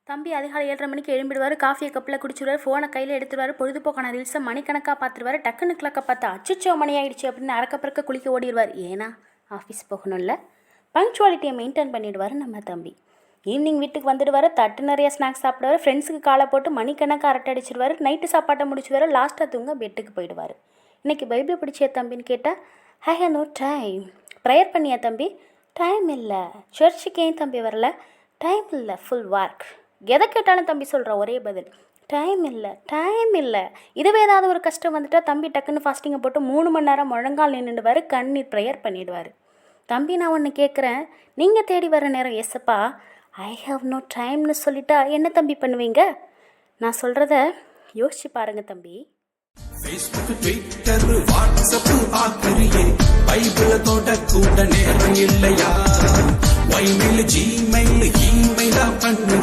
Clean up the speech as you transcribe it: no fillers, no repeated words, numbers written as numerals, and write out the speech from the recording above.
தம்பி அதிகாலை 7:30 மணிக்கு எழும்பிடுவார். காஃபியை கப்பில் குடிச்சிடுவார். ஃபோனை கையில் எடுத்துருவார். பொழுதுபோக்கான ரீல்ஸை மணிக்கணக்காக பார்த்துருவார். டக்குன்னு கிளக்க பார்த்தா அச்சுச்சோ மணி ஆயிடுச்சு அப்படின்னு அறக்கப்பறக்க குளிக்க ஓடிடுவார். ஏன்னா ஆஃபீஸ் போகணும்ல. பங்க்சுவாலிட்டியை மெயின்டைன் பண்ணிவிடுவார் நம்ம தம்பி. ஈவினிங் வீட்டுக்கு வந்துடுவார். தட்டு நிறைய ஸ்நாக்ஸ் சாப்பிடுவார். ஃப்ரெண்ட்ஸுக்கு காலை போட்டு மணிக்கணக்காக அரட்டை அடிச்சிடுவார். நைட்டு சாப்பாட்டை முடிச்சுவார். லாஸ்ட்டாக தூங்க பெட்டுக்கு போயிடுவார். இன்றைக்கி பைபிள் படிச்சியா தம்பின்னு கேட்டால் I have no time. Prayer பண்ணியா தம்பி? டைம் இல்லை. சர்ச்சுக்கு ஏன் தம்பி வரல? டைம் இல்லை, ஃபுல் ஒர்க். எதை கேட்டாலும் தம்பி சொல்கிற ஒரே பதில் டைம் இல்லை, டைம் இல்லை. இதுவே ஏதாவது ஒரு கஷ்டம் வந்துட்டால் தம்பி டக்குன்னு ஃபாஸ்டிங்கை போட்டு 3 மணி நேரம் முழங்கால் நின்றுடுவார். கண்ணீர் ப்ரேயர் பண்ணிவிடுவார். தம்பி நான் ஒன்று கேட்குறேன், நீங்கள் தேடி வர நேரம் எஸ்ஸப்பா ஐ ஹாவ் நோ டைம்னு சொல்லிட்டா என்ன தம்பி பண்ணுவீங்க? நான் சொல்கிறத யோசிச்சு பாருங்க தம்பி. Facebook, Twitter, WhatsApp ஆக்கறியே பைபிள தொட கூட நேரம் இல்லையா? Gmail, இமெயில் பண்ணு